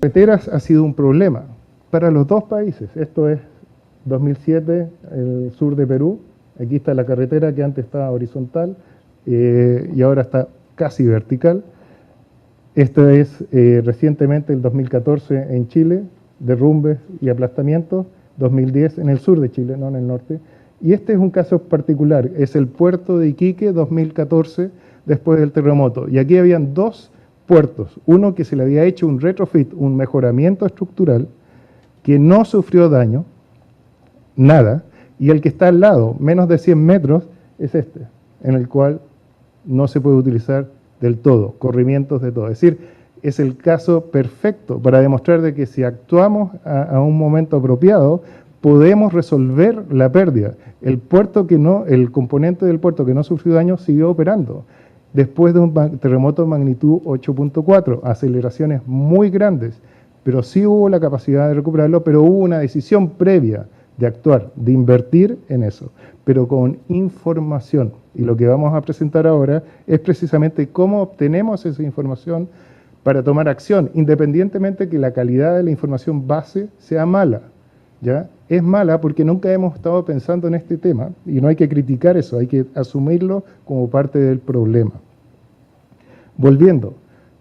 carreteras ha sido un problema para los dos países. Esto es 2007, el sur de Perú. Aquí está la carretera que antes estaba horizontal y ahora está casi vertical. Esto es recientemente el 2014 en Chile, derrumbes y aplastamientos. 2010 en el sur de Chile, no en el norte. Y este es un caso particular, es el puerto de Iquique 2014 después del terremoto. Y aquí habían dos puertos, uno que se le había hecho un retrofit, un mejoramiento estructural, que no sufrió daño, nada, y el que está al lado, menos de 100 metros, es este, en el cual no se puede utilizar del todo, corrimientos de todo. Es decir, es el caso perfecto para demostrar de que si actuamos a un momento apropiado, podemos resolver la pérdida. El componente del puerto que no sufrió daño siguió operando. Después de un terremoto de magnitud 8.4, aceleraciones muy grandes, pero sí hubo la capacidad de recuperarlo, pero hubo una decisión previa de actuar, de invertir en eso, pero con información. Y lo que vamos a presentar ahora es precisamente cómo obtenemos esa información para tomar acción, independientemente que la calidad de la información base sea mala, ¿ya? Es mala porque nunca hemos estado pensando en este tema y no hay que criticar eso, hay que asumirlo como parte del problema. Volviendo,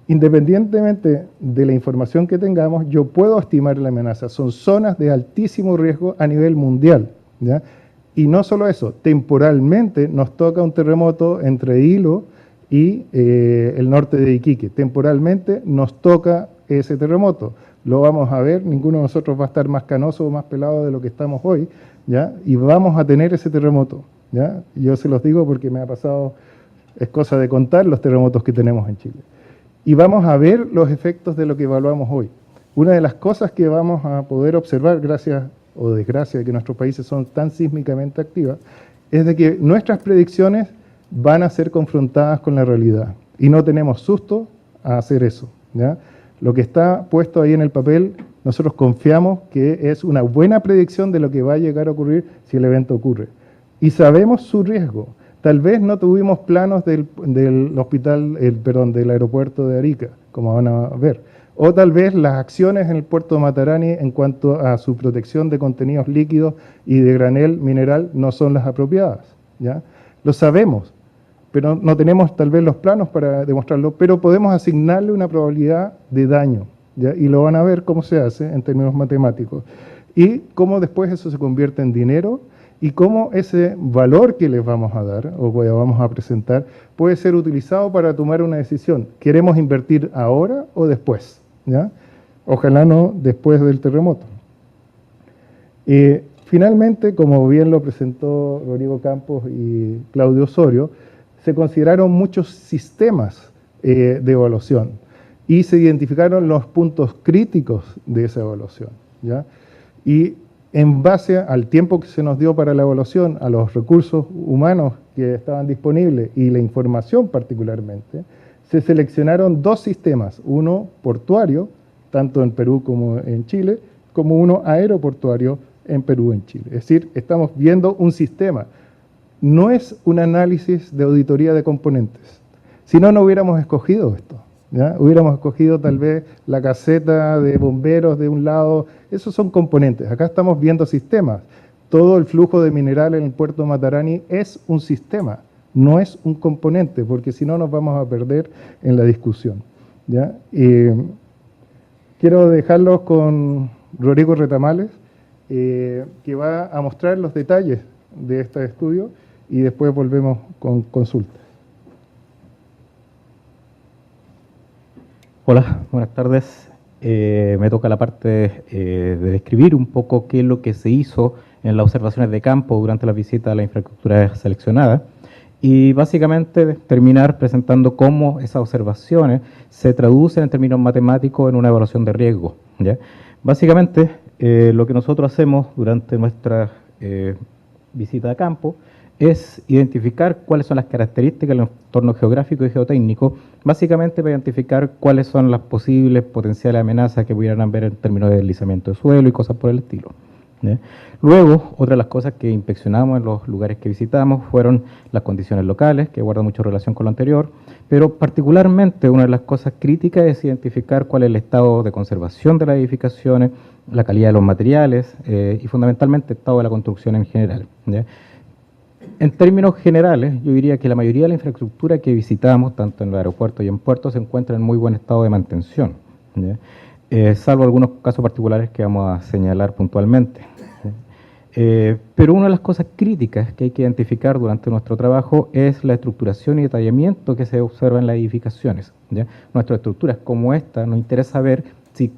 independientemente de la información que tengamos, yo puedo estimar la amenaza. Son zonas de altísimo riesgo a nivel mundial, ¿ya? Y no solo eso, temporalmente nos toca un terremoto entre Hilo y el norte de Iquique. Temporalmente nos toca ese terremoto. Lo vamos a ver, ninguno de nosotros va a estar más canoso o más pelado de lo que estamos hoy, ¿ya? Y vamos a tener ese terremoto, ¿ya? Yo se los digo porque me ha pasado, es cosa de contar los terremotos que tenemos en Chile. Y vamos a ver los efectos de lo que evaluamos hoy. Una de las cosas que vamos a poder observar, gracias o desgracia de que nuestros países son tan sísmicamente activos, es de que nuestras predicciones van a ser confrontadas con la realidad. Y no tenemos susto a hacer eso, ¿ya? Lo que está puesto ahí en el papel, nosotros confiamos que es una buena predicción de lo que va a llegar a ocurrir si el evento ocurre. Y sabemos su riesgo. Tal vez no tuvimos planos del aeropuerto de Arica, como van a ver. O tal vez las acciones en el puerto de Matarani en cuanto a su protección de contenidos líquidos y de granel mineral no son las apropiadas, ¿ya? Lo sabemos, pero no tenemos tal vez los planos para demostrarlo, pero podemos asignarle una probabilidad de daño, ¿ya? Y lo van a ver cómo se hace en términos matemáticos. Y cómo después eso se convierte en dinero y cómo ese valor que les vamos a dar o que vamos a presentar puede ser utilizado para tomar una decisión. ¿Queremos invertir ahora o después? ¿Ya? Ojalá no después del terremoto. Finalmente, como bien lo presentó Rodrigo Campos y Claudio Osorio, se consideraron muchos sistemas de evaluación y se identificaron los puntos críticos de esa evaluación, ¿ya? Y en base al tiempo que se nos dio para la evaluación, a los recursos humanos que estaban disponibles y la información particularmente, se seleccionaron dos sistemas, uno portuario, tanto en Perú como en Chile, como uno aeroportuario en Perú y en Chile. Es decir, estamos viendo un sistema. No es un análisis de auditoría de componentes. Si no, no hubiéramos escogido esto, ¿ya? Hubiéramos escogido tal vez la caseta de bomberos de un lado. Esos son componentes. Acá estamos viendo sistemas. Todo el flujo de mineral en el puerto de Matarani es un sistema, no es un componente, porque si no nos vamos a perder en la discusión, ¿ya? Quiero dejarlos con Rodrigo Retamales, que va a mostrar los detalles de este estudio y después volvemos con consultas. Hola, buenas tardes. Me toca la parte de describir un poco qué es lo que se hizo en las observaciones de campo durante la visita a la infraestructura seleccionada y básicamente terminar presentando cómo esas observaciones se traducen en términos matemáticos en una evaluación de riesgo, ¿ya? Básicamente, lo que nosotros hacemos durante nuestra visita a campo es identificar cuáles son las características del entorno geográfico y geotécnico, básicamente para identificar cuáles son las posibles potenciales amenazas que pudieran haber en términos de deslizamiento de suelo y cosas por el estilo. ¿ya? Luego, otra de las cosas que inspeccionamos en los lugares que visitamos fueron las condiciones locales, que guarda mucho relación con lo anterior, pero particularmente una de las cosas críticas es identificar cuál es el estado de conservación de las edificaciones, la calidad de los materiales y fundamentalmente el estado de la construcción en general, ¿ya? En términos generales, yo diría que la mayoría de la infraestructura que visitamos, tanto en el aeropuerto y en puertos, se encuentra en muy buen estado de mantención, ¿ya? Salvo algunos casos particulares que vamos a señalar puntualmente. Pero una de las cosas críticas que hay que identificar durante nuestro trabajo es la estructuración y detallamiento que se observa en las edificaciones, ¿ya? Nuestras estructuras como esta nos interesa ver si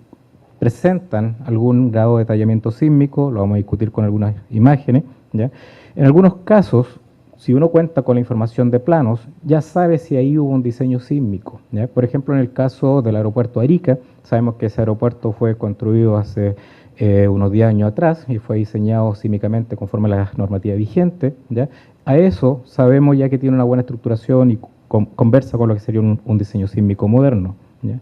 presentan algún grado de detallamiento sísmico, lo vamos a discutir con algunas imágenes, ¿ya? En algunos casos, si uno cuenta con la información de planos, ya sabe si ahí hubo un diseño sísmico, ¿ya? Por ejemplo, en el caso del aeropuerto Arica, sabemos que ese aeropuerto fue construido hace unos 10 años atrás y fue diseñado sísmicamente conforme a la normativa vigente, ¿ya? A eso sabemos ya que tiene una buena estructuración y conversa con lo que sería un diseño sísmico moderno, ¿ya?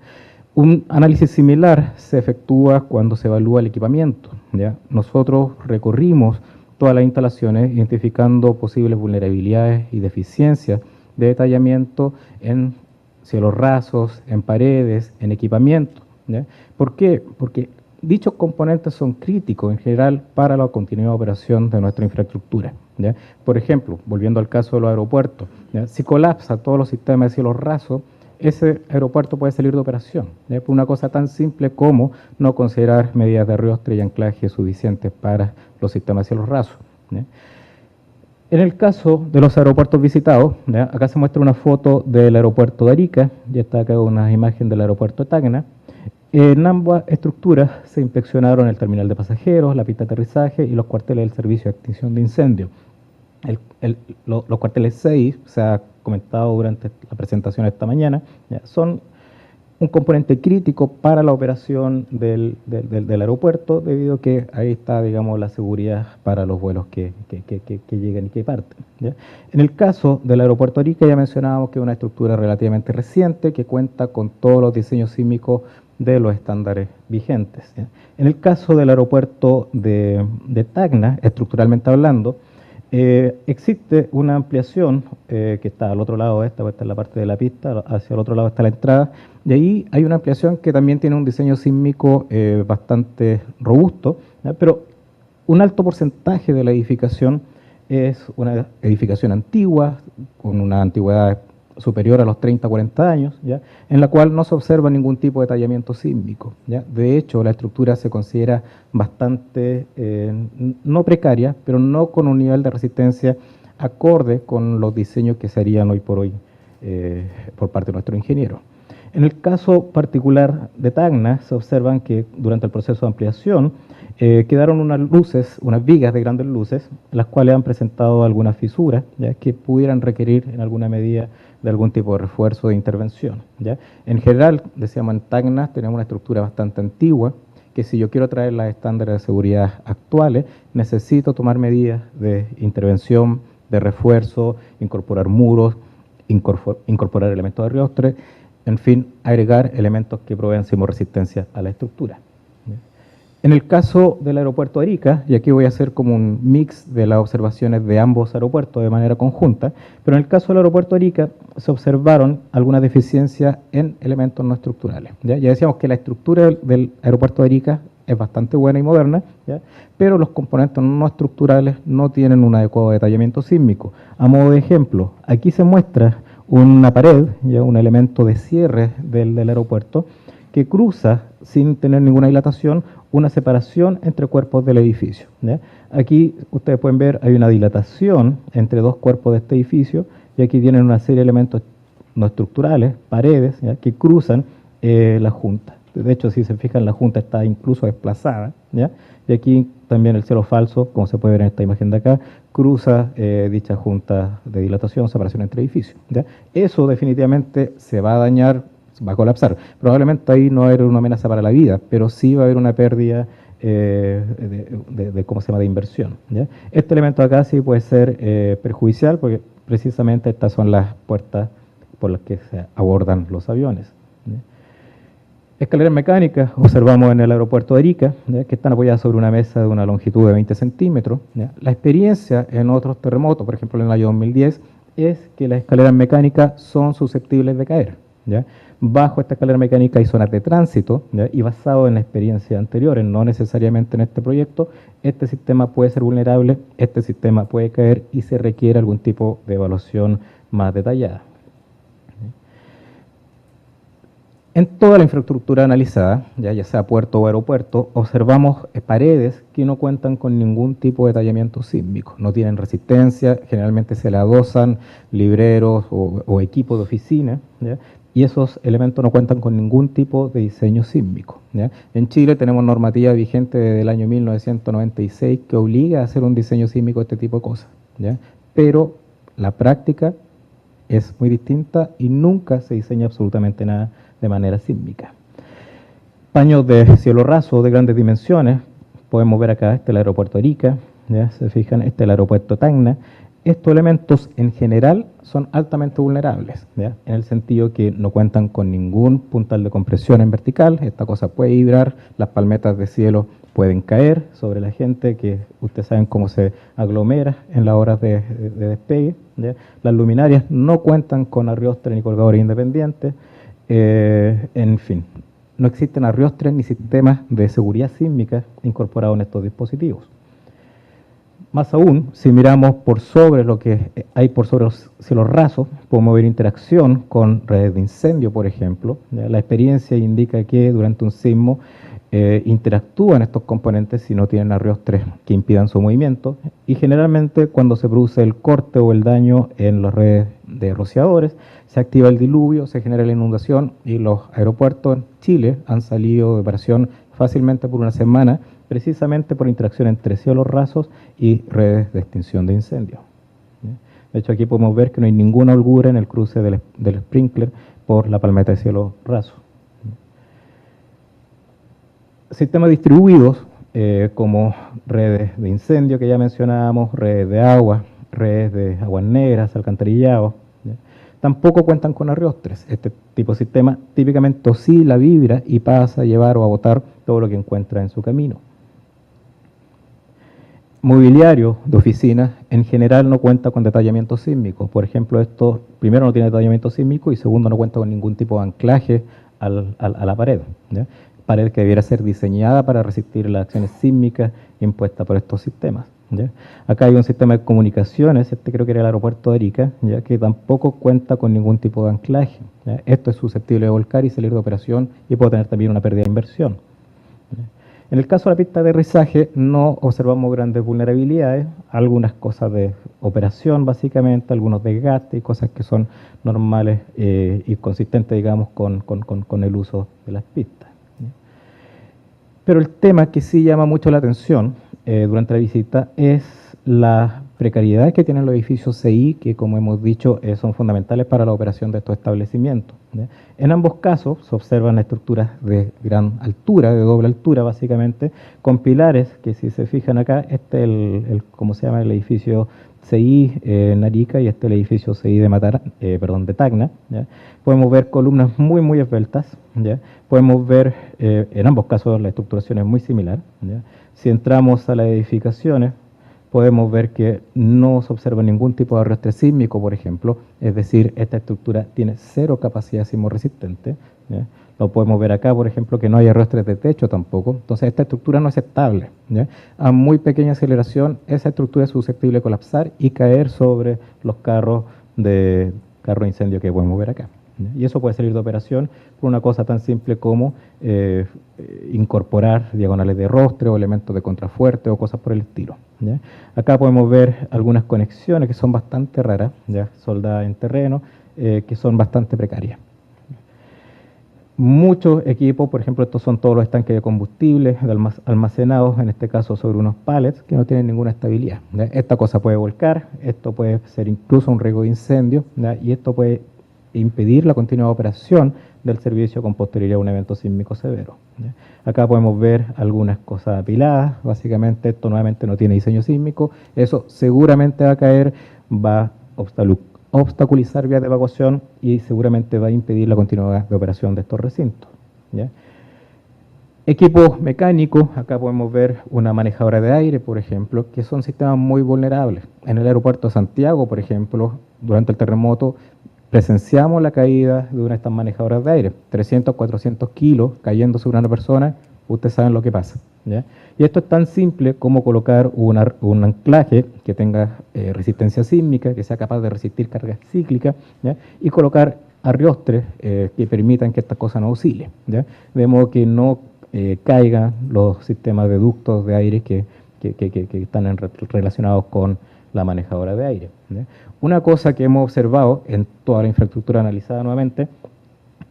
Un análisis similar se efectúa cuando se evalúa el equipamiento, ¿ya? Nosotros recorrimos todas las instalaciones identificando posibles vulnerabilidades y deficiencias de detallamiento en cielos rasos, en paredes, en equipamiento, ¿ya? ¿Por qué? Porque dichos componentes son críticos en general para la continuidad de operación de nuestra infraestructura, ¿ya? Por ejemplo, volviendo al caso de los aeropuertos, ¿ya? Si colapsa todos los sistemas de cielos rasos, ese aeropuerto puede salir de operación, ¿ya? Por una cosa tan simple como no considerar medidas de arrastre y anclaje suficientes para los sistemas de cielos rasos, ¿ya? En el caso de los aeropuertos visitados, ¿ya? Acá se muestra una foto del aeropuerto de Arica, ya está acá una imagen del aeropuerto de Tacna. En ambas estructuras se inspeccionaron el terminal de pasajeros, la pista de aterrizaje y los cuarteles del servicio de extinción de incendios. Los cuarteles 6, se ha comentado durante la presentación esta mañana, ¿ya? Son un componente crítico para la operación del aeropuerto, debido a que ahí está, digamos, la seguridad para los vuelos que llegan y que parten, ¿ya? En el caso del aeropuerto Arica ya mencionábamos que es una estructura relativamente reciente que cuenta con todos los diseños sísmicos de los estándares vigentes, ¿ya? En el caso del aeropuerto de Tacna, estructuralmente hablando, existe una ampliación que está al otro lado de esta es la parte de la pista, hacia el otro lado está la entrada, y ahí hay una ampliación que también tiene un diseño sísmico bastante robusto, ¿ya? Pero un alto porcentaje de la edificación es una edificación antigua, con una antigüedad superior a los 30 40 años, ¿ya? En la cual no se observa ningún tipo de detallamiento sísmico, ¿ya? De hecho, la estructura se considera bastante, no precaria, pero no con un nivel de resistencia acorde con los diseños que se harían hoy por hoy por parte de nuestros ingenieros. En el caso particular de Tacna, se observan que durante el proceso de ampliación quedaron unas luces, unas vigas de grandes luces, las cuales han presentado algunas fisuras, ¿ya? Que pudieran requerir en alguna medida de algún tipo de refuerzo de intervención, ¿ya? En general, decíamos, en Tacna tenemos una estructura bastante antigua, que si yo quiero traer los estándares de seguridad actuales, necesito tomar medidas de intervención, de refuerzo, incorporar muros, incorporar elementos de arrastre, en fin, agregar elementos que provean sismoresistencia a la estructura. En el caso del aeropuerto de Arica, y aquí voy a hacer como un mix de las observaciones de ambos aeropuertos de manera conjunta, pero en el caso del aeropuerto de Arica se observaron algunas deficiencias en elementos no estructurales, ¿ya? Ya decíamos que la estructura del aeropuerto de Arica es bastante buena y moderna, ¿ya? Pero los componentes no estructurales no tienen un adecuado detallamiento sísmico. A modo de ejemplo, aquí se muestra una pared, ¿ya? Un elemento de cierre del aeropuerto que cruza, sin tener ninguna dilatación, una separación entre cuerpos del edificio, ¿ya? Aquí ustedes pueden ver, hay una dilatación entre dos cuerpos de este edificio, y aquí tienen una serie de elementos no estructurales, paredes, ¿ya? Que cruzan la junta. De hecho, si se fijan, la junta está incluso desplazada, ¿ya? Y aquí también el cielo falso, como se puede ver en esta imagen de acá, cruza dicha junta de dilatación, separación entre edificios, ¿ya? Eso definitivamente se va a dañar, va a colapsar. Probablemente ahí no va a haber una amenaza para la vida, pero sí va a haber una pérdida ¿cómo se llama?, de inversión, ¿ya? Este elemento acá sí puede ser perjudicial, porque precisamente estas son las puertas por las que se abordan los aviones, ¿ya? Escaleras mecánicas observamos en el aeropuerto de Arica, ¿ya? Que están apoyadas sobre una mesa de una longitud de 20 centímetros. ¿Ya? La experiencia en otros terremotos, por ejemplo en el año 2010, es que las escaleras mecánicas son susceptibles de caer. ¿Ya? Bajo esta escalera mecánica hay zonas de tránsito, ¿ya? Y basado en la experiencia anteriores, no necesariamente en este proyecto, este sistema puede ser vulnerable, este sistema puede caer y se requiere algún tipo de evaluación más detallada. En toda la infraestructura analizada, ya sea puerto o aeropuerto, observamos paredes que no cuentan con ningún tipo de tallamiento sísmico, no tienen resistencia, generalmente se le adosan libreros o equipo de oficina, ¿ya? Y esos elementos no cuentan con ningún tipo de diseño sísmico, ¿ya? En Chile tenemos normativa vigente desde el año 1996 que obliga a hacer un diseño sísmico de este tipo de cosas, ¿ya? Pero la práctica es muy distinta y nunca se diseña absolutamente nada de manera sísmica. Paños de cielo raso de grandes dimensiones, podemos ver acá, este es el aeropuerto Arica, ¿ya? Se fijan, este es el aeropuerto Tacna. Estos elementos en general son altamente vulnerables, ¿ya? En el sentido que no cuentan con ningún puntal de compresión en vertical, esta cosa puede vibrar, las palmetas de cielo pueden caer sobre la gente, que ustedes saben cómo se aglomera en las horas de despegue, ¿ya? Las luminarias no cuentan con arriostres ni colgadores independientes, en fin, no existen arriostres ni sistemas de seguridad sísmica incorporados en estos dispositivos. Más aún, si miramos por sobre lo que hay por sobre los cielos rasos, podemos ver interacción con redes de incendio, por ejemplo. La experiencia indica que durante un sismo interactúan estos componentes si no tienen arriostres que impidan su movimiento, y generalmente cuando se produce el corte o el daño en las redes de rociadores, se activa el diluvio, se genera la inundación, y los aeropuertos en Chile han salido de operación fácilmente por una semana, precisamente por interacción entre cielos rasos y redes de extinción de incendios. De hecho, aquí podemos ver que no hay ninguna holgura en el cruce del sprinkler por la palmeta de cielo raso. Sistemas distribuidos, como redes de incendio que ya mencionábamos, redes de agua, redes de aguas negras, alcantarillados, ¿ya? Tampoco cuentan con arriostres. Este tipo de sistema típicamente oscila, vibra y pasa a llevar o a botar todo lo que encuentra en su camino. Mobiliario de oficinas en general no cuenta con detallamiento sísmico. Por ejemplo, esto primero no tiene detallamiento sísmico y segundo no cuenta con ningún tipo de anclaje a la pared, ¿ya? Pared que debiera ser diseñada para resistir las acciones sísmicas impuestas por estos sistemas, ¿ya? Acá hay un sistema de comunicaciones, este creo que era el aeropuerto de Arica, ¿ya? Que tampoco cuenta con ningún tipo de anclaje, ¿ya? Esto es susceptible de volcar y salir de operación y puede tener también una pérdida de inversión, ¿ya? En el caso de la pista de aterrizaje no observamos grandes vulnerabilidades, algunas cosas de operación básicamente, algunos desgastes y cosas que son normales y consistentes, digamos, con el uso de las pistas. Pero el tema que sí llama mucho la atención durante la visita es la precariedad que tienen los edificios CI, que como hemos dicho son fundamentales para la operación de estos establecimientos, ¿ya? En ambos casos se observan estructuras de gran altura, de doble altura básicamente, con pilares que si se fijan acá, este es ¿cómo se llama? El edificio CI en Arica y este es el edificio CI de Tacna, ¿ya? Podemos ver columnas muy esbeltas, ¿ya? Podemos ver, en ambos casos la estructuración es muy similar, ¿ya? Si entramos a las edificaciones, podemos ver que no se observa ningún tipo de arrastre sísmico, por ejemplo, es decir, esta estructura tiene cero capacidad sismo resistente, ¿ya? Lo podemos ver acá, por ejemplo, que no hay arrastres de techo tampoco, entonces esta estructura no es estable, ¿ya? A muy pequeña aceleración, esa estructura es susceptible de colapsar y caer sobre los carros de incendio que podemos ver acá, ¿ya? Y eso puede salir de operación por una cosa tan simple como incorporar diagonales de rostre o elementos de contrafuerte o cosas por el estilo, ¿ya? Acá podemos ver algunas conexiones que son bastante raras, ¿ya? Soldadas en terreno, que son bastante precarias. Muchos equipos, por ejemplo, estos son todos los estanques de combustible almacenados, en este caso sobre unos pallets que no tienen ninguna estabilidad, ¿ya? Esta cosa puede volcar, esto puede ser incluso un riesgo de incendio, ¿ya? Y esto puede impedir la continua operación del servicio con posterioridad a un evento sísmico severo, ¿ya? Acá podemos ver algunas cosas apiladas, básicamente esto nuevamente no tiene diseño sísmico, eso seguramente va a caer, va a obstaculizar vías de evacuación y seguramente va a impedir la continuidad de operación de estos recintos, ¿ya? Equipos mecánicos, acá podemos ver una manejadora de aire, por ejemplo, que son sistemas muy vulnerables. En el aeropuerto de Santiago, por ejemplo, durante el terremoto, presenciamos la caída de una de estas manejadoras de aire, 300, 400 kilos cayendo sobre una persona, ustedes saben lo que pasa, ¿ya? Y esto es tan simple como colocar un anclaje que tenga resistencia sísmica, que sea capaz de resistir cargas cíclicas, ¿ya? Y colocar arriostres que permitan que esta cosa no oscile, ¿ya? De modo que no caigan los sistemas de ductos de aire que están relacionados con la manejadora de aire, ¿ya? Una cosa que hemos observado en toda la infraestructura analizada nuevamente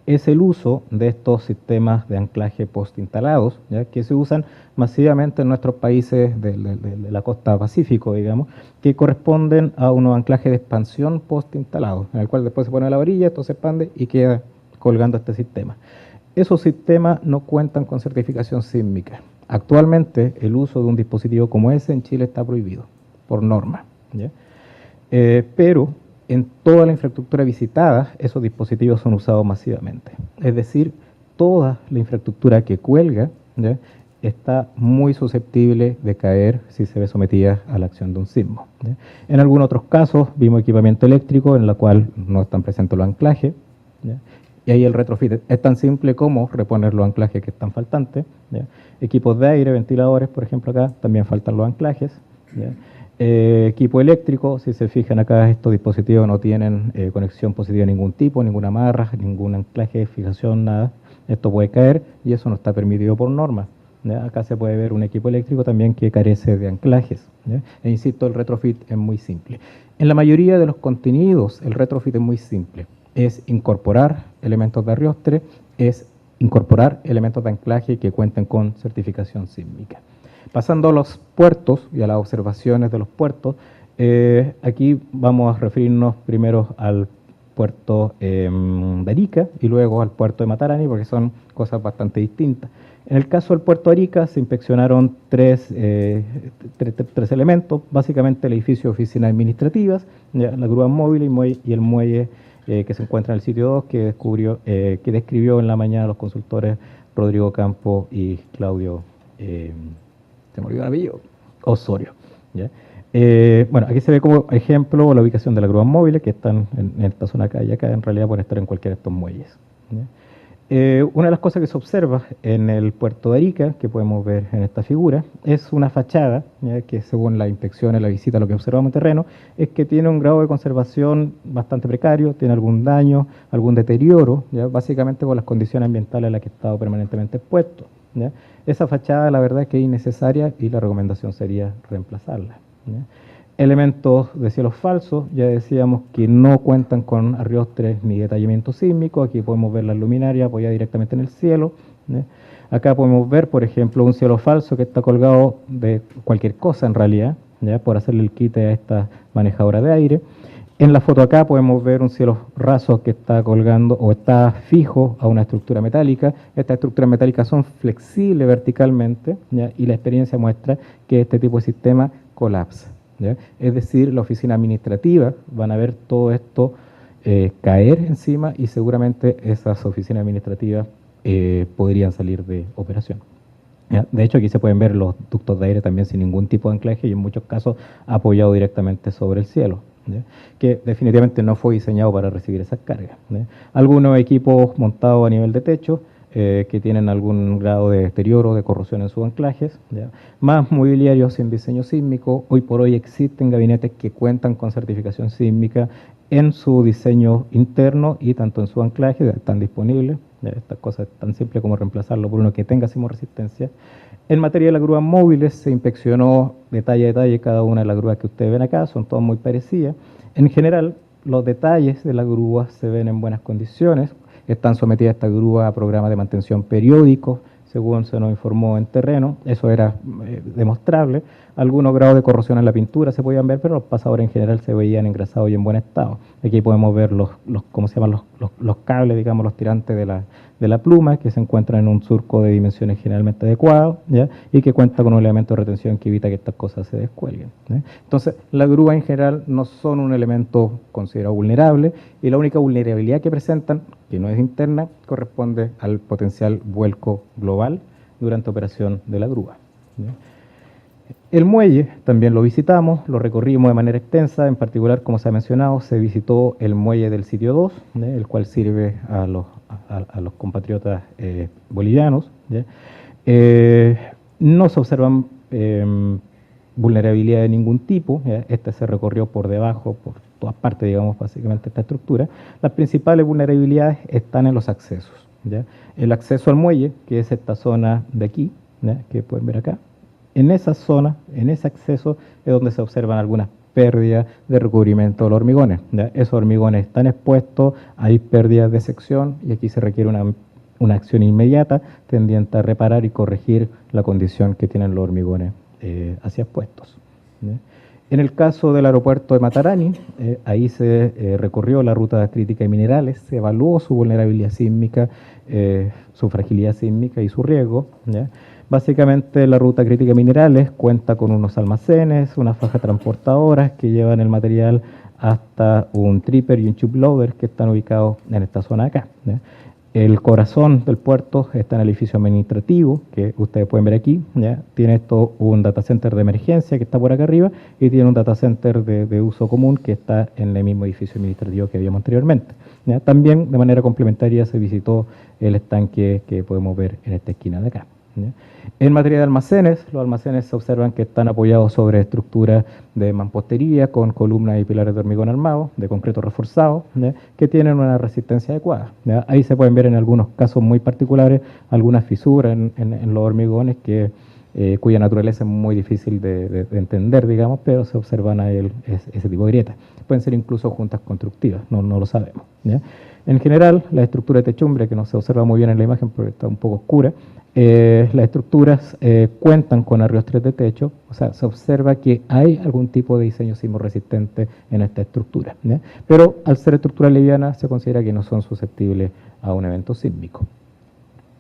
es el uso de estos sistemas de anclaje post-instalados, ¿ya? Que se usan masivamente en nuestros países de la costa pacífico, digamos, que corresponden a unos anclajes de expansión post-instalados, en el cual después se pone a la orilla, esto se expande y queda colgando este sistema. Esos sistemas no cuentan con certificación sísmica. Actualmente el uso de un dispositivo como ese en Chile está prohibido por norma, ¿ya? Pero en toda la infraestructura visitada esos dispositivos son usados masivamente. Es decir, toda la infraestructura que cuelga, ¿ya?, está muy susceptible de caer si se ve sometida a la acción de un sismo, ¿ya? En algunos otros casos vimos equipamiento eléctrico en la cual no están presentes los anclajes, ¿ya? Y ahí el retrofit es tan simple como reponer los anclajes que están faltantes, ¿ya? Equipos de aire, ventiladores, por ejemplo acá, también faltan los anclajes, ¿ya? Equipo eléctrico, si se fijan acá, estos dispositivos no tienen conexión positiva de ningún tipo, ninguna amarra, ningún anclaje, fijación, nada. Esto puede caer y eso no está permitido por norma, ¿ya? Acá se puede ver un equipo eléctrico también que carece de anclajes, ¿ya? E insisto, el retrofit es muy simple. En la mayoría de los contenidos, el retrofit es muy simple. Es incorporar elementos de arriostre, es incorporar elementos de anclaje que cuenten con certificación sísmica. Pasando a los puertos y a las observaciones de los puertos, aquí vamos a referirnos primero al puerto de Arica y luego al puerto de Matarani, porque son cosas bastante distintas. En el caso del puerto de Arica se inspeccionaron tres elementos, básicamente el edificio de oficinas administrativas, la grúa móvil y el muelle que se encuentra en el sitio 2, que describió en la mañana los consultores Rodrigo Campo y Claudio se me olvidó el apellido, Osorio, ¿ya? Bueno, aquí se ve como ejemplo la ubicación de las grúas móviles que están en esta zona acá y acá, en realidad pueden estar en cualquiera de estos muelles, ¿ya? Una de las cosas que se observa en el puerto de Arica, que podemos ver en esta figura, es una fachada, ¿ya?, que según la inspección y la visita, lo que observamos en terreno, es que tiene un grado de conservación bastante precario, tiene algún daño, algún deterioro, ¿ya?, básicamente por las condiciones ambientales a las que ha estado permanentemente expuesto, ¿ya? Esa fachada la verdad es que es innecesaria y la recomendación sería reemplazarla, ¿ya? Elementos de cielos falsos, ya decíamos que no cuentan con arriostres ni detallamiento sísmico. Aquí podemos ver las luminarias apoyadas directamente en el cielo, ¿ya? Acá podemos ver, por ejemplo, un cielo falso que está colgado de cualquier cosa en realidad, ¿ya?, por hacerle el quite a esta manejadora de aire. En la foto acá podemos ver un cielo raso que está colgando o está fijo a una estructura metálica. Estas estructuras metálicas son flexibles verticalmente, ¿ya?, y la experiencia muestra que este tipo de sistema colapsa, ¿ya? Es decir, la oficina administrativa van a ver todo esto caer encima y seguramente esas oficinas administrativas podrían salir de operación, ¿ya? De hecho, aquí se pueden ver los ductos de aire también sin ningún tipo de anclaje y en muchos casos apoyados directamente sobre el cielo, ¿ya?, que definitivamente no fue diseñado para recibir esas cargas, ¿ya? Algunos equipos montados a nivel de techo que tienen algún grado de deterioro, de corrosión en sus anclajes, ¿ya? Más mobiliarios sin diseño sísmico. Hoy por hoy existen gabinetes que cuentan con certificación sísmica en su diseño interno y tanto en su anclaje, están disponibles, ¿ya? Estas cosas tan simples como reemplazarlo por uno que tenga sismoresistencia. En materia de las grúas móviles se inspeccionó detalle a detalle cada una de las grúas que ustedes ven acá, son todas muy parecidas. En general, los detalles de las grúas se ven en buenas condiciones. Están sometidas a esta grúa a programas de mantención periódicos, según se nos informó en terreno. Eso era demostrable. Algunos grados de corrosión en la pintura se podían ver, pero los pasadores en general se veían engrasados y en buen estado. Aquí podemos ver ¿cómo se llaman? Los cables, digamos, los tirantes de la pluma, que se encuentran en un surco de dimensiones generalmente adecuadas, ¿ya?, y que cuenta con un elemento de retención que evita que estas cosas se descuelguen, ¿ya? Entonces, las grúas en general no son un elemento considerado vulnerable y la única vulnerabilidad que presentan, que no es interna, corresponde al potencial vuelco global durante operación de la grúa. El muelle también lo visitamos, lo recorrimos de manera extensa, en particular, como se ha mencionado, se visitó el muelle del sitio 2, el cual sirve a los compatriotas bolivianos. No se observan vulnerabilidad de ningún tipo, este se recorrió por debajo, por todas partes, digamos, básicamente esta estructura. Las principales vulnerabilidades están en los accesos. El acceso al muelle, que es esta zona de aquí, que pueden ver acá. En esa zona, en ese acceso, es donde se observan algunas pérdidas de recubrimiento de los hormigones. Esos hormigones están expuestos, hay pérdidas de sección y aquí se requiere una acción inmediata tendiente a reparar y corregir la condición que tienen los hormigones hacia expuestos. En el caso del aeropuerto de Matarani, ahí se recorrió la ruta crítica de minerales, se evaluó su vulnerabilidad sísmica, su fragilidad sísmica y su riesgo. Básicamente la ruta crítica de minerales cuenta con unos almacenes, unas fajas transportadoras que llevan el material hasta un tripper y un tube loader que están ubicados en esta zona de acá. El corazón del puerto está en el edificio administrativo, que ustedes pueden ver aquí. Tiene esto un data center de emergencia que está por acá arriba y tiene un data center de uso común que está en el mismo edificio administrativo que vimos anteriormente. También de manera complementaria se visitó el estanque que podemos ver en esta esquina de acá. En materia de almacenes, los almacenes se observan que están apoyados sobre estructuras de mampostería con columnas y pilares de hormigón armado, de concreto reforzado, que tienen una resistencia adecuada. Ahí se pueden ver en algunos casos muy particulares algunas fisuras en los hormigones cuya naturaleza es muy difícil de entender, digamos, pero se observan ahí ese tipo de grietas. Pueden ser incluso juntas constructivas, no lo sabemos. En general, la estructura de techumbre, que no se observa muy bien en la imagen porque está un poco oscura, las estructuras cuentan con arrostres de techo, o sea, se observa que hay algún tipo de diseño sismo resistente en esta estructura, pero al ser estructuras livianas se considera que no son susceptibles a un evento sísmico.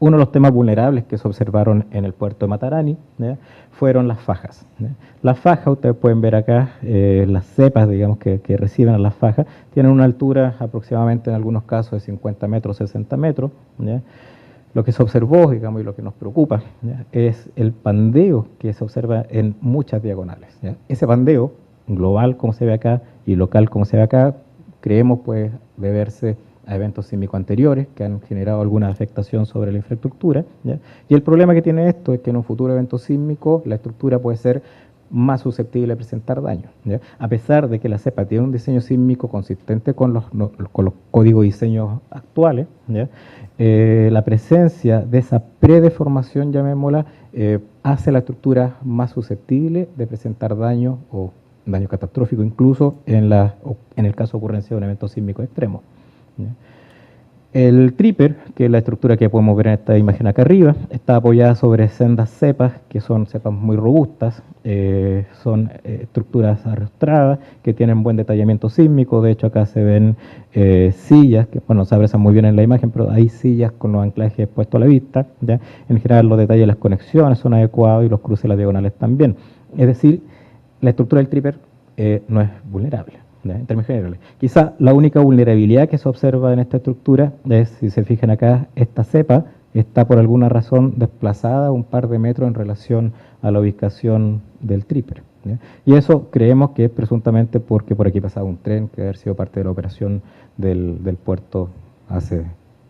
Uno de los temas vulnerables que se observaron en el puerto de Matarani fueron las fajas. Las fajas, ustedes pueden ver acá, las cepas, digamos, que reciben a las fajas, tienen una altura aproximadamente en algunos casos de 50 metros, 60 metros. Lo que se observó, digamos, y lo que nos preocupa, es el pandeo que se observa en muchas diagonales. Ese pandeo, global como se ve acá y local como se ve acá, creemos puede deberse a eventos sísmicos anteriores que han generado alguna afectación sobre la infraestructura. Y el problema que tiene esto es que en un futuro evento sísmico la estructura puede ser más susceptible de presentar daño. A pesar de que la cepa tiene un diseño sísmico consistente con los códigos de diseño actuales, la presencia de esa predeformación, llamémosla, hace la estructura más susceptible de presentar daño o daño catastrófico, incluso en el caso de ocurrencia de un evento sísmico extremo. El tripper, que es la estructura que podemos ver en esta imagen acá arriba, está apoyada sobre sendas cepas, que son cepas muy robustas, son estructuras arrastradas, que tienen buen detallamiento sísmico. De hecho, acá se ven sillas, que bueno, se aprecian muy bien en la imagen, pero hay sillas con los anclajes puestos a la vista. En general, los detalles de las conexiones son adecuados y los cruces de las diagonales también. Es decir, la estructura del tripper no es vulnerable. En términos generales. Quizá la única vulnerabilidad que se observa en esta estructura es, si se fijan acá, esta cepa está por alguna razón desplazada un par de metros en relación a la ubicación del tripper. Y eso creemos que es presuntamente porque por aquí pasaba un tren que debe haber sido parte de la operación del puerto hace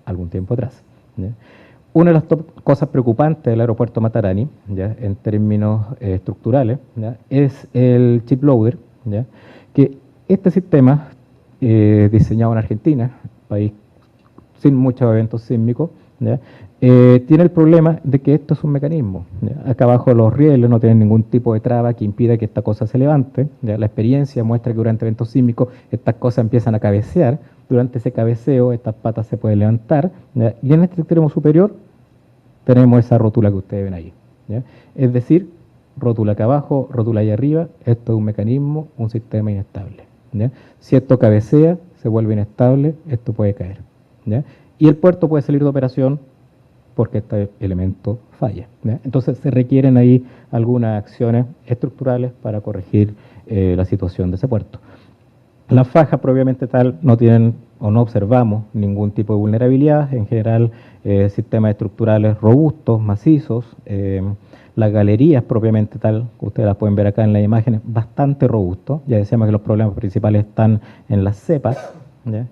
algún tiempo atrás. Una de las cosas preocupantes del aeropuerto Matarani, en términos estructurales, es el chip loader, que este sistema, diseñado en Argentina, país sin muchos eventos sísmicos, tiene el problema de que esto es un mecanismo. Acá abajo los rieles no tienen ningún tipo de traba que impida que esta cosa se levante. La experiencia muestra que durante eventos sísmicos estas cosas empiezan a cabecear. Durante ese cabeceo estas patas se pueden levantar. Y en este extremo superior tenemos esa rótula que ustedes ven ahí. Es decir, rótula acá abajo, rótula allá arriba. Esto es un mecanismo, un sistema inestable. Si esto cabecea, se vuelve inestable, esto puede caer. Y el puerto puede salir de operación porque este elemento falla. Entonces se requieren ahí algunas acciones estructurales para corregir la situación de ese puerto. Las fajas propiamente tal no tienen o no observamos ningún tipo de vulnerabilidad. En general, sistemas estructurales robustos, macizos, las galerías propiamente tal, ustedes las pueden ver acá en las imágenes, bastante robustos. Ya decíamos que los problemas principales están en las cepas, ¿ya?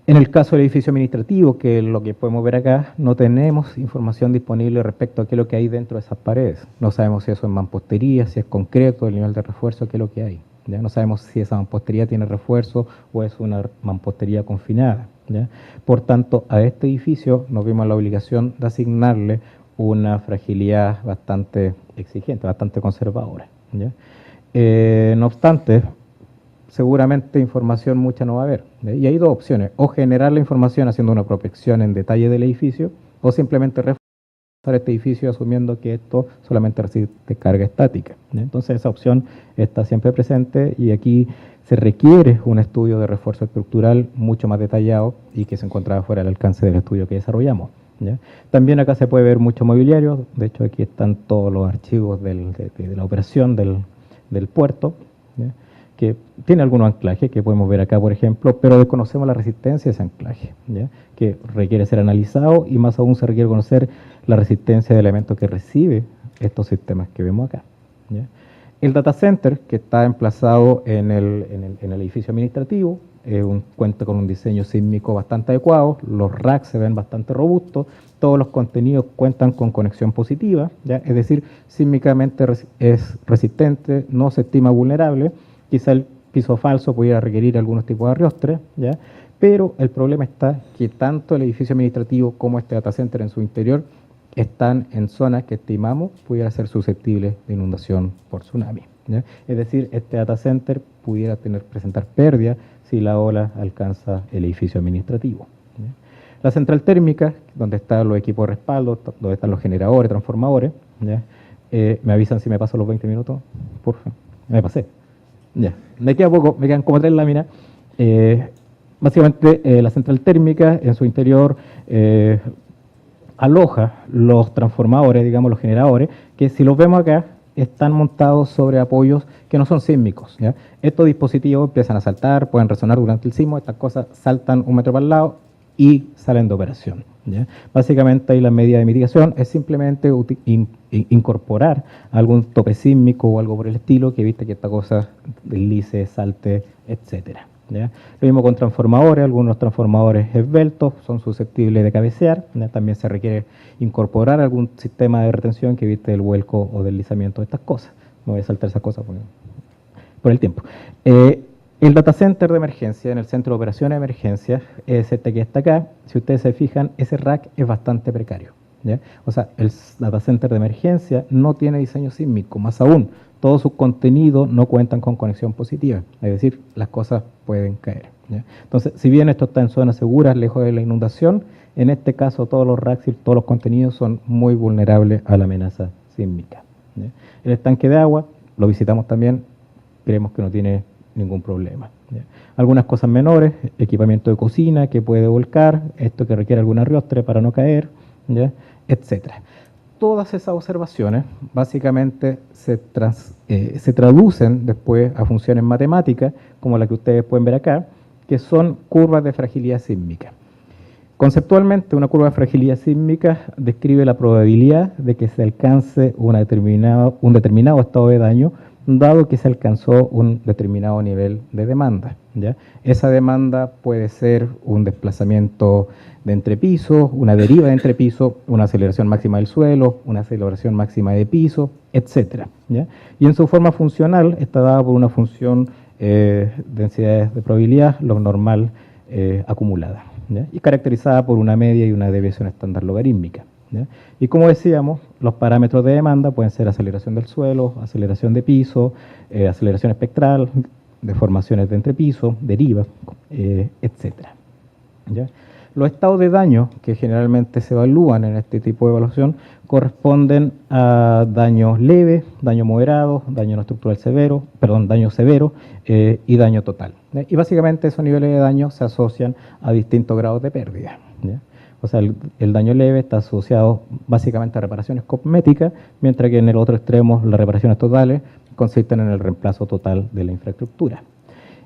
En el caso del edificio administrativo, que es lo que podemos ver acá, no tenemos información disponible respecto a qué es lo que hay dentro de esas paredes. No sabemos si eso es mampostería, si es concreto, el nivel de refuerzo, qué es lo que hay. ¿Ya? No sabemos si esa mampostería tiene refuerzo o es una mampostería confinada. ¿Ya? Por tanto, a este edificio nos vimos la obligación de asignarle una fragilidad bastante exigente, bastante conservadora. ¿Ya? No obstante, seguramente información mucha no va a haber. Y hay dos opciones: o generar la información haciendo una prospección en detalle del edificio, o simplemente reforzar este edificio asumiendo que esto solamente resiste carga estática. Entonces esa opción está siempre presente, y aquí se requiere un estudio de refuerzo estructural mucho más detallado y que se encontraba fuera del alcance del estudio que desarrollamos. ¿Ya? También acá se puede ver mucho mobiliario. De hecho, aquí están todos los archivos de la operación del puerto, ¿ya? Que tiene algunos anclajes que podemos ver acá, por ejemplo, pero desconocemos la resistencia de ese anclaje, ¿ya? Que requiere ser analizado, y más aún se requiere conocer la resistencia de elementos que recibe estos sistemas que vemos acá, ¿ya? El data center, que está emplazado en el edificio administrativo, cuenta con un diseño sísmico bastante adecuado, los racks se ven bastante robustos, todos los contenidos cuentan con conexión positiva, ¿ya? Es decir, sísmicamente es resistente, no se estima vulnerable. Quizá el piso falso pudiera requerir algunos tipos de arrastre, ¿ya? Pero el problema está que tanto el edificio administrativo como este data center en su interior están en zonas que estimamos pudiera ser susceptibles de inundación por tsunami, ¿ya? Es decir, este data center pudiera presentar pérdida si la ola alcanza el edificio administrativo, ¿ya? La central térmica, donde están los equipos de respaldo, donde están los generadores, transformadores, ¿ya? Me avisan si me paso los 20 minutos, por favor. Me pasé. Ya, me queda poco, me quedan como 3 láminas. Básicamente, la central térmica en su interior aloja los transformadores, digamos los generadores, que si los vemos acá, están montados sobre apoyos que no son sísmicos, ¿ya? Estos dispositivos empiezan a saltar, pueden resonar durante el sismo, estas cosas saltan 1 metro para el lado y salen de operación, ¿ya? Básicamente ahí la medida de mitigación es simplemente incorporar algún tope sísmico o algo por el estilo que evite que esta cosa deslice, salte, etcétera, ¿ya? Lo mismo con transformadores, algunos transformadores esbeltos son susceptibles de cabecear, ¿ya? También se requiere incorporar algún sistema de retención que evite el vuelco o deslizamiento de estas cosas. No voy a saltar esas cosas por el tiempo. El data center de emergencia, en el centro de operaciones de emergencia, es este que está acá. Si ustedes se fijan, ese rack es bastante precario, ¿ya? O sea, el data center de emergencia no tiene diseño sísmico, más aún, todos sus contenidos no cuentan con conexión positiva, es decir, las cosas pueden caer, ¿ya? Entonces, si bien esto está en zonas seguras, lejos de la inundación, en este caso todos los racks y todos los contenidos son muy vulnerables a la amenaza sísmica, ¿ya? El estanque de agua, lo visitamos también, creemos que no tiene ningún problema, ¿ya? Algunas cosas menores, equipamiento de cocina que puede volcar, esto que requiere algún arrastre para no caer, ¿ya? Etcétera. Todas esas observaciones básicamente se traducen después a funciones matemáticas, como la que ustedes pueden ver acá, que son curvas de fragilidad sísmica. Conceptualmente, una curva de fragilidad sísmica describe la probabilidad de que se alcance un determinado estado de daño, dado que se alcanzó un determinado nivel de demanda, ¿ya? Esa demanda puede ser un desplazamiento de entrepiso, una deriva de entrepiso, una aceleración máxima del suelo, una aceleración máxima de piso, etc., ¿ya? Y en su forma funcional está dada por una función densidades de probabilidad log normal acumulada, ¿ya? Y caracterizada por una media y una desviación estándar logarítmica, ¿ya? Y como decíamos, los parámetros de demanda pueden ser aceleración del suelo, aceleración de piso, aceleración espectral, deformaciones de entrepiso, derivas, etcétera, ¿ya? Los estados de daño que generalmente se evalúan en este tipo de evaluación corresponden a daños leves, daño moderado, daño no estructural severo, daño severo y daño total, ¿ya? Y básicamente esos niveles de daño se asocian a distintos grados de pérdida, ¿ya? O sea, el daño leve está asociado básicamente a reparaciones cosméticas, mientras que en el otro extremo las reparaciones totales consisten en el reemplazo total de la infraestructura.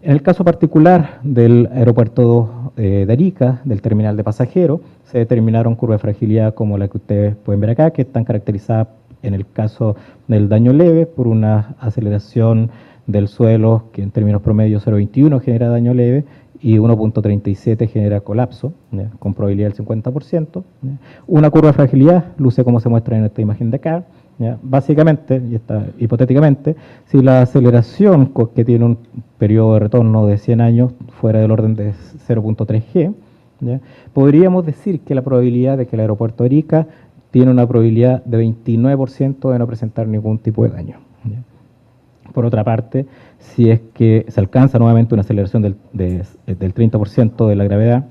En el caso particular del aeropuerto de Arica, del terminal de pasajeros, se determinaron curvas de fragilidad como la que ustedes pueden ver acá, que están caracterizadas en el caso del daño leve por una aceleración del suelo que en términos promedio 0,21 genera daño leve y 1,37 genera colapso, ¿ya?, con probabilidad del 50%. ¿Ya? Una curva de fragilidad luce como se muestra en esta imagen de acá. ¿Ya? Básicamente, y hipotéticamente, si la aceleración que tiene un periodo de retorno de 100 años fuera del orden de 0,3 G, ¿ya?, podríamos decir que la probabilidad de que el aeropuerto de Arica tiene una probabilidad de 29% de no presentar ningún tipo de daño. ¿Ya? Por otra parte, si es que se alcanza nuevamente una aceleración del 30% de la gravedad,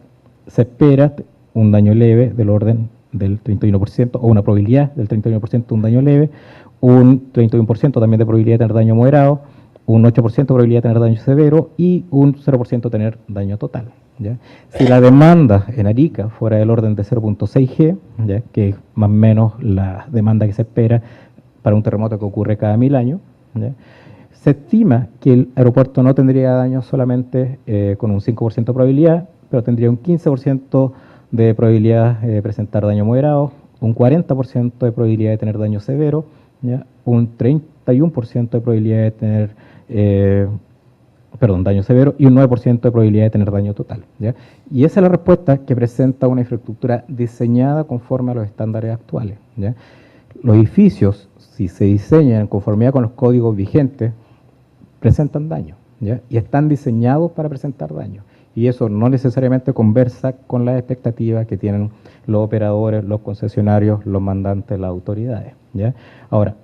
se espera un daño leve del orden del 31%, o una probabilidad del 31% de un daño leve, un 31% también de probabilidad de tener daño moderado, un 8% de probabilidad de tener daño severo y un 0% de tener daño total. ¿Ya? Si la demanda en Arica fuera del orden de 0,6 G, ¿ya?, que es más o menos la demanda que se espera para un terremoto que ocurre cada 1000 años, ¿ya?, se estima que el aeropuerto no tendría daño solamente con un 5% de probabilidad, pero tendría un 15% de probabilidad de presentar daño moderado, un 40% de probabilidad de tener daño severo, ¿ya?, un 31% de probabilidad de tener daño severo y un 9% de probabilidad de tener daño total. ¿Ya? Y esa es la respuesta que presenta una infraestructura diseñada conforme a los estándares actuales. ¿Ya? Los edificios, si se diseñan en conformidad con los códigos vigentes, presentan daño, ¿ya?, y están diseñados para presentar daño. Y eso no necesariamente conversa con las expectativas que tienen los operadores, los concesionarios, los mandantes, las autoridades. ¿Ya? Ahora,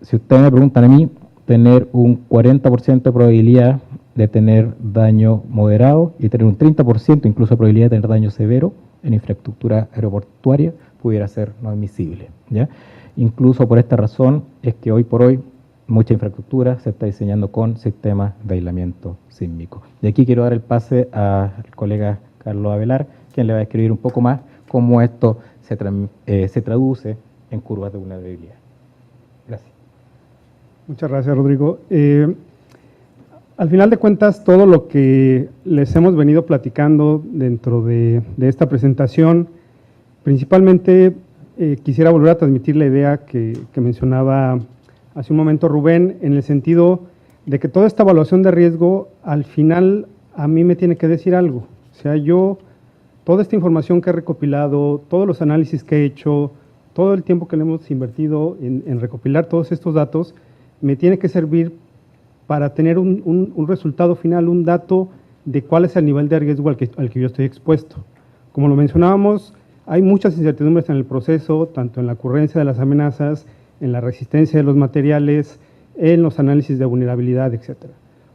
si ustedes me preguntan a mí, tener un 40% de probabilidad de tener daño moderado y tener un 30% incluso de probabilidad de tener daño severo en infraestructura aeroportuaria pudiera ser no admisible. ¿Ya? Incluso por esta razón es que hoy por hoy mucha infraestructura se está diseñando con sistemas de aislamiento sísmico. Y aquí quiero dar el pase al colega Carlos Avelar, quien le va a describir un poco más cómo esto se traduce en curvas de vulnerabilidad. Gracias. Muchas gracias, Rodrigo. Al final de cuentas, todo lo que les hemos venido platicando dentro de esta presentación, principalmente quisiera volver a transmitir la idea que mencionaba hace un momento Rubén, en el sentido de que toda esta evaluación de riesgo, al final, a mí me tiene que decir algo. O sea, yo, toda esta información que he recopilado, todos los análisis que he hecho, todo el tiempo que le hemos invertido en recopilar todos estos datos, me tiene que servir para tener un resultado final, un dato de cuál es el nivel de riesgo al que yo estoy expuesto. Como lo mencionábamos, hay muchas incertidumbres en el proceso, tanto en la ocurrencia de las amenazas, en la resistencia de los materiales, en los análisis de vulnerabilidad, etcétera.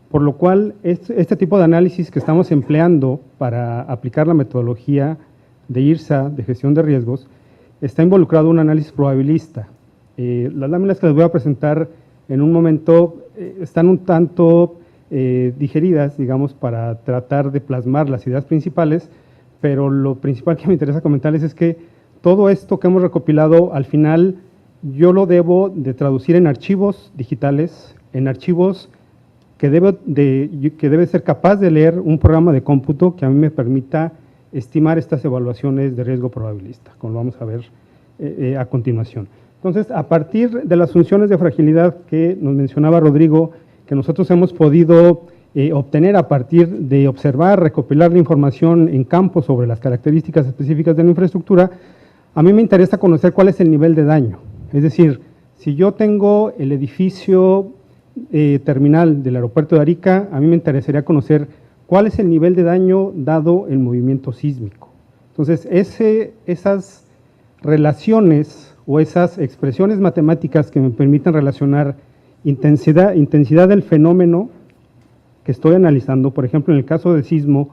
Por lo cual, este tipo de análisis que estamos empleando para aplicar la metodología de IRSA, de gestión de riesgos, está involucrado un análisis probabilista. Las láminas que les voy a presentar en un momento están un tanto digeridas, digamos, para tratar de plasmar las ideas principales, pero lo principal que me interesa comentarles es que todo esto que hemos recopilado, al final, yo lo debo de traducir en archivos digitales, en archivos que debe ser capaz de leer un programa de cómputo que a mí me permita estimar estas evaluaciones de riesgo probabilista, como lo vamos a ver a continuación. Entonces, a partir de las funciones de fragilidad que nos mencionaba Rodrigo, que nosotros hemos podido obtener a partir de observar, recopilar la información en campo sobre las características específicas de la infraestructura, a mí me interesa conocer cuál es el nivel de daño. Es decir, si yo tengo el edificio terminal del aeropuerto de Arica, a mí me interesaría conocer cuál es el nivel de daño dado el movimiento sísmico. Entonces, esas relaciones o esas expresiones matemáticas que me permitan relacionar intensidad del fenómeno que estoy analizando, por ejemplo, en el caso del sismo,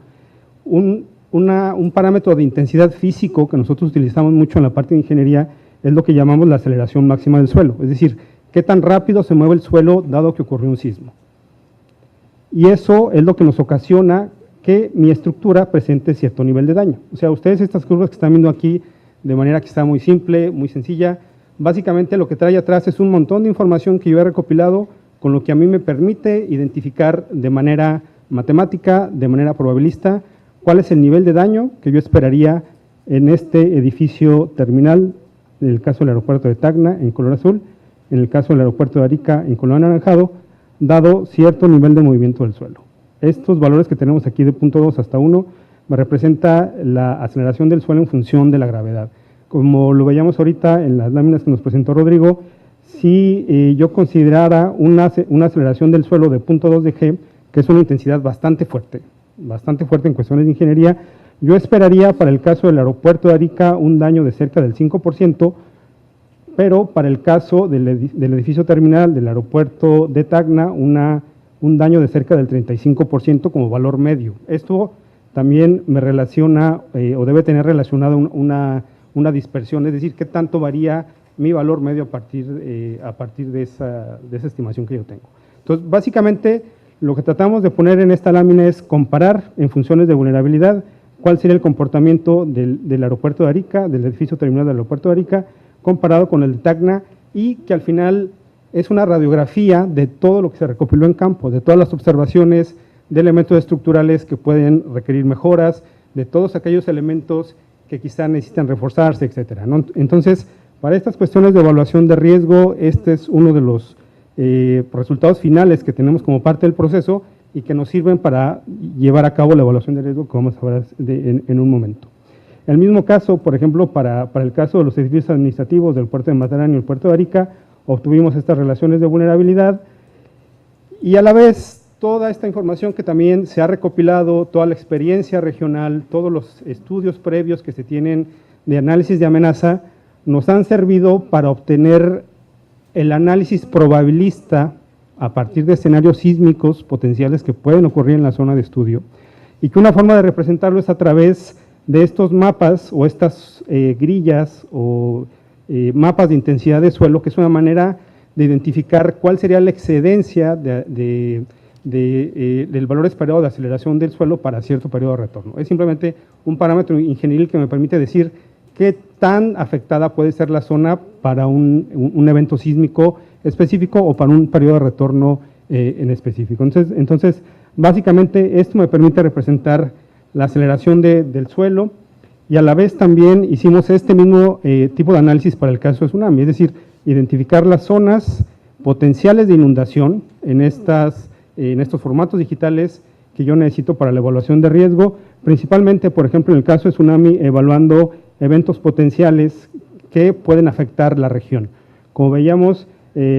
un parámetro de intensidad físico que nosotros utilizamos mucho en la parte de ingeniería es lo que llamamos la aceleración máxima del suelo, es decir, qué tan rápido se mueve el suelo dado que ocurrió un sismo. Y eso es lo que nos ocasiona que mi estructura presente cierto nivel de daño. O sea, ustedes estas curvas que están viendo aquí de manera que está muy simple, muy sencilla, básicamente lo que trae atrás es un montón de información que yo he recopilado con lo que a mí me permite identificar de manera matemática, de manera probabilista, cuál es el nivel de daño que yo esperaría en este edificio terminal, en el caso del aeropuerto de Tacna, en color azul, en el caso del aeropuerto de Arica, en color anaranjado, dado cierto nivel de movimiento del suelo. Estos valores que tenemos aquí de 0.2 hasta 1 me representa la aceleración del suelo en función de la gravedad. Como lo veíamos ahorita en las láminas que nos presentó Rodrigo, si yo considerara una aceleración del suelo de 0.2 de G, que es una intensidad bastante fuerte en cuestiones de ingeniería, yo esperaría para el caso del aeropuerto de Arica un daño de cerca del 5%, pero para el caso del edificio terminal del aeropuerto de Tacna, un daño de cerca del 35% como valor medio. Esto también me relaciona, o debe tener relacionado una dispersión, es decir, qué tanto varía mi valor medio a partir de esa estimación que yo tengo. Entonces, básicamente, lo que tratamos de poner en esta lámina es comparar en funciones de vulnerabilidad cuál sería el comportamiento del aeropuerto de Arica, del edificio terminal del aeropuerto de Arica, comparado con el de Tacna, y que al final es una radiografía de todo lo que se recopiló en campo, de todas las observaciones de elementos estructurales que pueden requerir mejoras, de todos aquellos elementos que quizá necesitan reforzarse, etcétera, ¿no? Entonces, para estas cuestiones de evaluación de riesgo, este es uno de los resultados finales que tenemos como parte del proceso y que nos sirven para llevar a cabo la evaluación de riesgo que vamos a ver en un momento. El mismo caso, por ejemplo, para el caso de los edificios administrativos del puerto de Matarani y el puerto de Arica, obtuvimos estas relaciones de vulnerabilidad y a la vez toda esta información que también se ha recopilado, toda la experiencia regional, todos los estudios previos que se tienen de análisis de amenaza, nos han servido para obtener el análisis probabilista a partir de escenarios sísmicos potenciales que pueden ocurrir en la zona de estudio, y que una forma de representarlo es a través de estos mapas o estas grillas o mapas de intensidad de suelo, que es una manera de identificar cuál sería la excedencia del valor esperado de aceleración del suelo para cierto periodo de retorno. Es simplemente un parámetro ingenieril que me permite decir qué tan afectada puede ser la zona para un evento sísmico específico o para un periodo de retorno en específico. Entonces, básicamente esto me permite representar la aceleración del suelo, y a la vez también hicimos este mismo tipo de análisis para el caso de tsunami, es decir, identificar las zonas potenciales de inundación en estos formatos digitales que yo necesito para la evaluación de riesgo, principalmente, por ejemplo, en el caso de tsunami, evaluando eventos potenciales que pueden afectar la región. Como veíamos,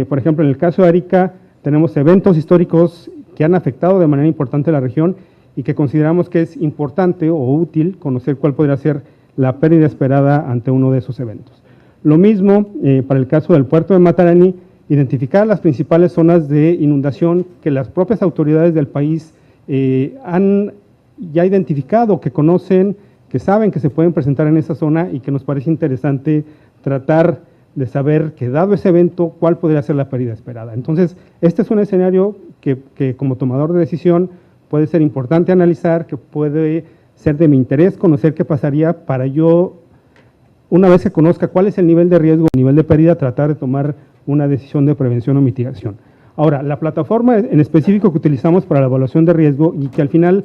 por ejemplo, en el caso de Arica, tenemos eventos históricos que han afectado de manera importante la región y que consideramos que es importante o útil conocer cuál podría ser la pérdida esperada ante uno de esos eventos. Lo mismo para el caso del puerto de Matarani, identificar las principales zonas de inundación que las propias autoridades del país han ya identificado, que conocen, que saben que se pueden presentar en esa zona y que nos parece interesante tratar de saber que dado ese evento, cuál podría ser la pérdida esperada. Entonces, este es un escenario que como tomador de decisión puede ser importante analizar, que puede ser de mi interés conocer qué pasaría para yo, una vez que conozca cuál es el nivel de riesgo, el nivel de pérdida, tratar de tomar una decisión de prevención o mitigación. Ahora, la plataforma en específico que utilizamos para la evaluación de riesgo y que al final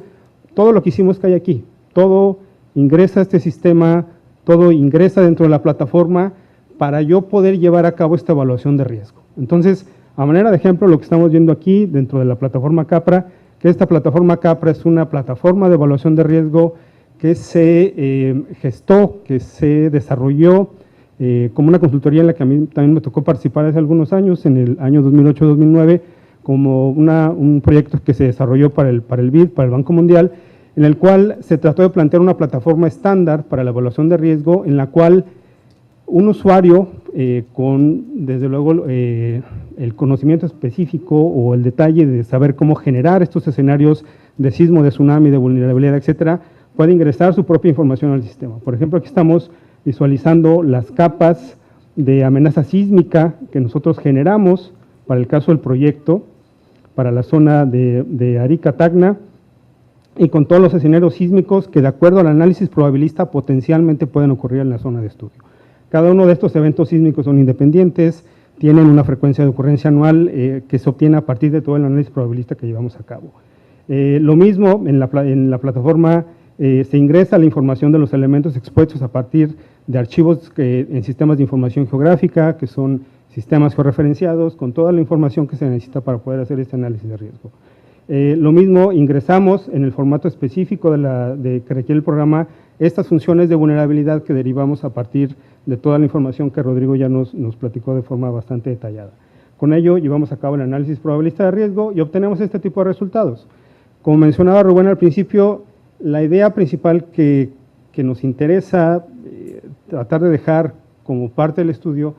todo lo que hicimos cae aquí, todo ingresa a este sistema, todo ingresa dentro de la plataforma para yo poder llevar a cabo esta evaluación de riesgo. Entonces, a manera de ejemplo, lo que estamos viendo aquí dentro de la plataforma CAPRA, que esta plataforma CAPRA es una plataforma de evaluación de riesgo que se gestó, que se desarrolló como una consultoría en la que a mí también me tocó participar hace algunos años, en el año 2008-2009, como un proyecto que se desarrolló para el BID, para el Banco Mundial, en el cual se trató de plantear una plataforma estándar para la evaluación de riesgo, en la cual un usuario con, desde luego, el conocimiento específico o el detalle de saber cómo generar estos escenarios de sismo, de tsunami, de vulnerabilidad, etcétera, puede ingresar su propia información al sistema. Por ejemplo, aquí estamos visualizando las capas de amenaza sísmica que nosotros generamos para el caso del proyecto, para la zona de Arica-Tacna, y con todos los escenarios sísmicos que, de acuerdo al análisis probabilista, potencialmente pueden ocurrir en la zona de estudio. Cada uno de estos eventos sísmicos son independientes, tienen una frecuencia de ocurrencia anual que se obtiene a partir de todo el análisis probabilista que llevamos a cabo. Lo mismo en la plataforma se ingresa la información de los elementos expuestos a partir de archivos en sistemas de información geográfica, que son sistemas georreferenciados, con toda la información que se necesita para poder hacer este análisis de riesgo. Lo mismo, ingresamos en el formato específico que requiere el programa estas funciones de vulnerabilidad que derivamos a partir de toda la información que Rodrigo ya nos platicó de forma bastante detallada. Con ello llevamos a cabo el análisis probabilista de riesgo y obtenemos este tipo de resultados. Como mencionaba Rubén al principio, la idea principal que nos interesa tratar de dejar como parte del estudio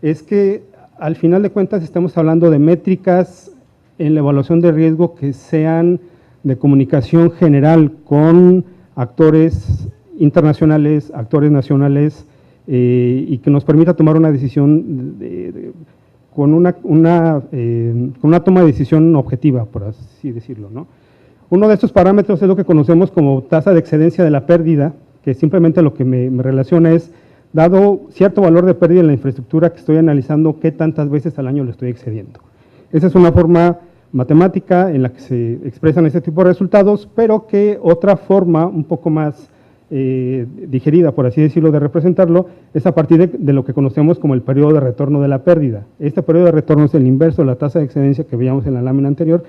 es que al final de cuentas estamos hablando de métricas en la evaluación de riesgo que sean de comunicación general con actores internacionales, actores nacionales, y que nos permita tomar una decisión con una toma de decisión objetiva, por así decirlo, ¿no? Uno de estos parámetros es lo que conocemos como tasa de excedencia de la pérdida, que simplemente lo que me relaciona es, dado cierto valor de pérdida en la infraestructura que estoy analizando, qué tantas veces al año lo estoy excediendo. Esa es una forma matemática en la que se expresan este tipo de resultados, pero que otra forma un poco más digerida, por así decirlo, de representarlo, es a partir de lo que conocemos como el periodo de retorno de la pérdida. Este periodo de retorno es el inverso de la tasa de excedencia que veíamos en la lámina anterior,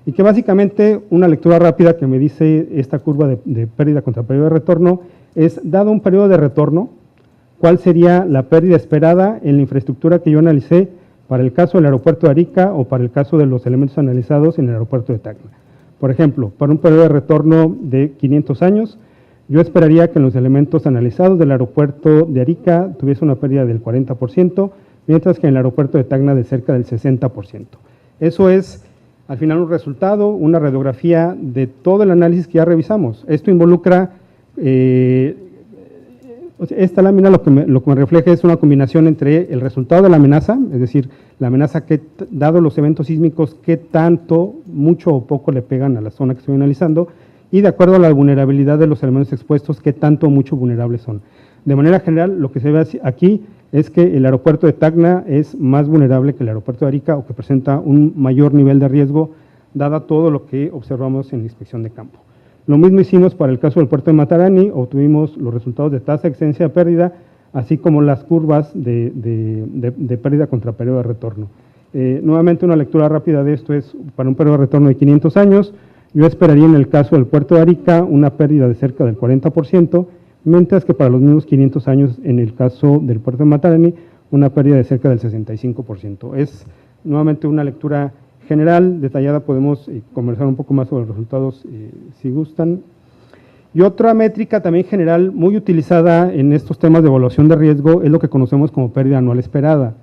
y que básicamente una lectura rápida que me dice esta curva de pérdida contra periodo de retorno es, dado un periodo de retorno, ¿cuál sería la pérdida esperada en la infraestructura que yo analicé para el caso del aeropuerto de Arica o para el caso de los elementos analizados en el aeropuerto de Tacna? Por ejemplo, para un periodo de retorno de 500 años, yo esperaría que en los elementos analizados del aeropuerto de Arica tuviese una pérdida del 40%, mientras que en el aeropuerto de Tacna de cerca del 60%. Eso es, al final, un resultado, una radiografía de todo el análisis que ya revisamos. Esto involucra, esta lámina lo que me refleja es una combinación entre el resultado de la amenaza, es decir, la amenaza que, dado los eventos sísmicos, qué tanto, mucho o poco le pegan a la zona que estoy analizando, y de acuerdo a la vulnerabilidad de los elementos expuestos, qué tanto o mucho vulnerables son. De manera general, lo que se ve aquí es que el aeropuerto de Tacna es más vulnerable que el aeropuerto de Arica, o que presenta un mayor nivel de riesgo, dada todo lo que observamos en la inspección de campo. Lo mismo hicimos para el caso del puerto de Matarani, obtuvimos los resultados de tasa de excedencia de pérdida, así como las curvas de pérdida contra periodo de retorno. Nuevamente, una lectura rápida de esto es, para un periodo de retorno de 500 años, yo esperaría en el caso del puerto de Arica una pérdida de cerca del 40%, mientras que para los mismos 500 años en el caso del puerto de Matarani, una pérdida de cerca del 65%. Es nuevamente una lectura general, detallada, podemos conversar un poco más sobre los resultados si gustan. Y otra métrica también general muy utilizada en estos temas de evaluación de riesgo es lo que conocemos como pérdida anual esperada.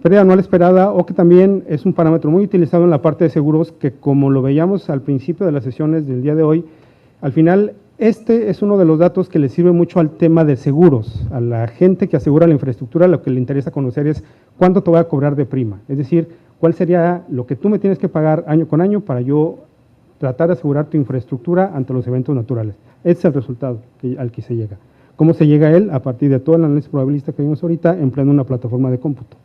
Pérdida anual esperada, o que también es un parámetro muy utilizado en la parte de seguros, que como lo veíamos al principio de las sesiones del día de hoy, al final este es uno de los datos que le sirve mucho al tema de seguros. A la gente que asegura la infraestructura lo que le interesa conocer es cuánto te voy a cobrar de prima, es decir, cuál sería lo que tú me tienes que pagar año con año para yo tratar de asegurar tu infraestructura ante los eventos naturales. Ese es el resultado al que se llega. ¿Cómo se llega a él? A partir de todo el análisis probabilista que vimos ahorita, empleando una plataforma de cómputo.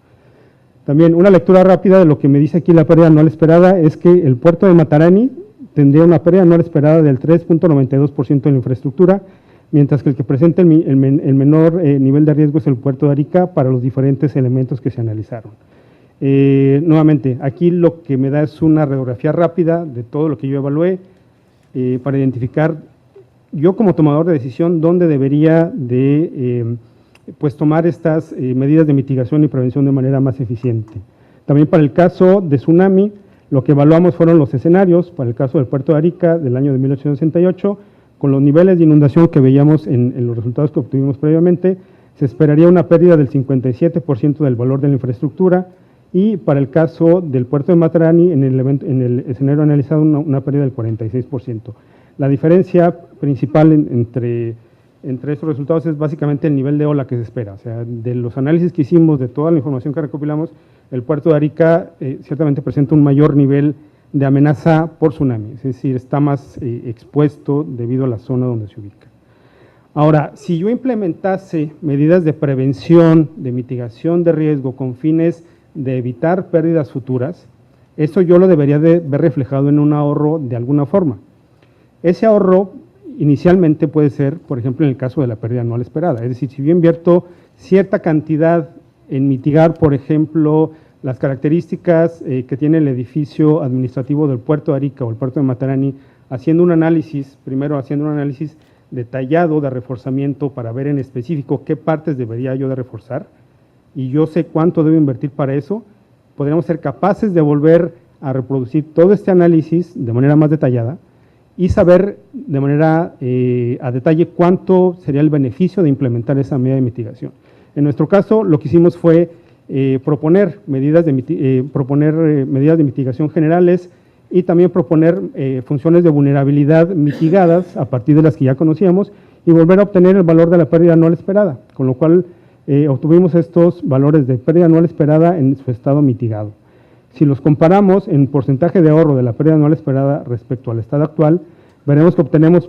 También una lectura rápida de lo que me dice aquí la pérdida anual esperada es que el puerto de Matarani tendría una pérdida anual esperada del 3.92% de la infraestructura, mientras que el que presenta el menor nivel de riesgo es el puerto de Arica para los diferentes elementos que se analizaron. Nuevamente, aquí lo que me da es una radiografía rápida de todo lo que yo evalué para identificar yo como tomador de decisión dónde debería de pues tomar estas medidas de mitigación y prevención de manera más eficiente. También para el caso de tsunami, lo que evaluamos fueron los escenarios, para el caso del puerto de Arica del año de 1868, con los niveles de inundación que veíamos en los resultados que obtuvimos previamente, se esperaría una pérdida del 57% del valor de la infraestructura, y para el caso del puerto de Matarani, en el escenario analizado, una pérdida del 46%. La diferencia principal entre estos resultados es básicamente el nivel de ola que se espera. O sea, de los análisis que hicimos, de toda la información que recopilamos, el puerto de Arica ciertamente presenta un mayor nivel de amenaza por tsunami, es decir, está más expuesto debido a la zona donde se ubica. Ahora, si yo implementase medidas de prevención, de mitigación de riesgo con fines de evitar pérdidas futuras, Eso yo lo debería de ver reflejado en un ahorro de alguna forma. Ese ahorro inicialmente puede ser, por ejemplo, en el caso de la pérdida anual esperada. Es decir, si yo invierto cierta cantidad en mitigar, por ejemplo, las características que tiene el edificio administrativo del puerto de Arica o el puerto de Matarani, haciendo un análisis, primero haciendo un análisis detallado de reforzamiento para ver en específico qué partes debería yo de reforzar, y yo sé cuánto debo invertir para eso, podríamos ser capaces de volver a reproducir todo este análisis de manera más detallada y saber de manera a detalle cuánto sería el beneficio de implementar esa medida de mitigación. En nuestro caso, lo que hicimos fue proponer medidas de mitigación generales y también proponer funciones de vulnerabilidad mitigadas a partir de las que ya conocíamos y volver a obtener el valor de la pérdida anual esperada, con lo cual obtuvimos estos valores de pérdida anual esperada en su estado mitigado. Si los comparamos en porcentaje de ahorro de la pérdida anual esperada respecto al estado actual, veremos que obtenemos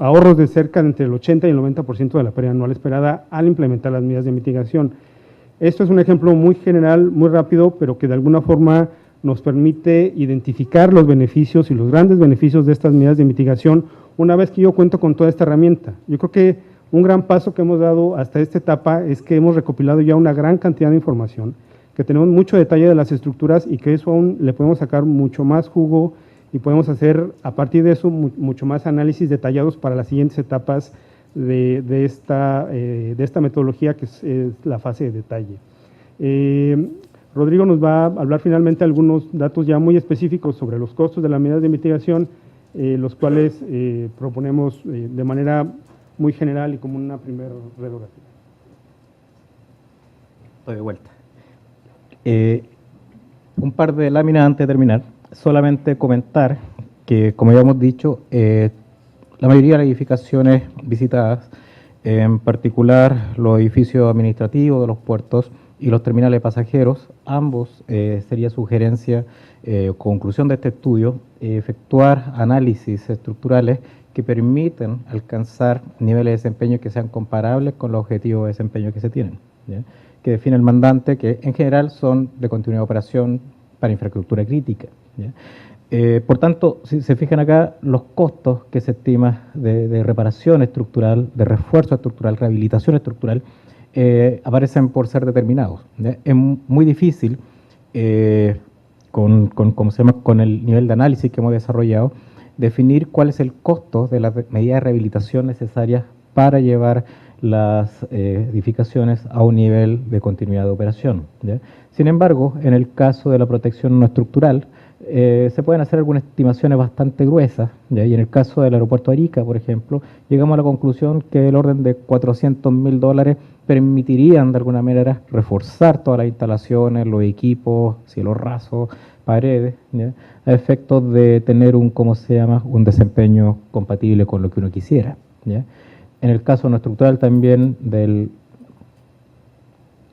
ahorros de cerca de entre el 80 y el 90% de la pérdida anual esperada al implementar las medidas de mitigación. Esto es un ejemplo muy general, muy rápido, pero que de alguna forma nos permite identificar los beneficios y los grandes beneficios de estas medidas de mitigación una vez que yo cuento con toda esta herramienta. Yo creo que un gran paso que hemos dado hasta esta etapa es que hemos recopilado ya una gran cantidad de información, que tenemos mucho detalle de las estructuras y que eso aún le podemos sacar mucho más jugo y podemos hacer a partir de eso mucho más análisis detallados para las siguientes etapas de esta metodología que es la fase de detalle. Rodrigo nos va a hablar finalmente algunos datos ya muy específicos sobre los costos de las medidas de mitigación, los cuales proponemos de manera muy general y como una primera radiografía. Estoy de vuelta. Un par de láminas antes de terminar. Solamente comentar que, como ya hemos dicho, la mayoría de las edificaciones visitadas, en particular los edificios administrativos de los puertos y los terminales de pasajeros, ambos sería sugerencia, conclusión de este estudio, efectuar análisis estructurales que permiten alcanzar niveles de desempeño que sean comparables con los objetivos de desempeño que se tienen, ¿ya? Que define el mandante, que en general son de continuidad de operación para infraestructura crítica, ¿ya? Por tanto, si se fijan acá, los costos que se estima de reparación estructural, de refuerzo estructural, rehabilitación estructural, aparecen por ser determinados, ¿ya? Es muy difícil, con el nivel de análisis que hemos desarrollado, definir cuál es el costo de las medidas de rehabilitación necesarias para llevar las edificaciones a un nivel de continuidad de operación, ¿ya? Sin embargo, en el caso de la protección no estructural, se pueden hacer algunas estimaciones bastante gruesas, ¿ya? Y en el caso del aeropuerto de Arica, por ejemplo, llegamos a la conclusión que el orden de $400.000 permitirían de alguna manera reforzar todas las instalaciones, los equipos, cielos rasos, paredes, ¿ya? A efectos de tener un desempeño compatible con lo que uno quisiera, ¿ya? En el caso no estructural también del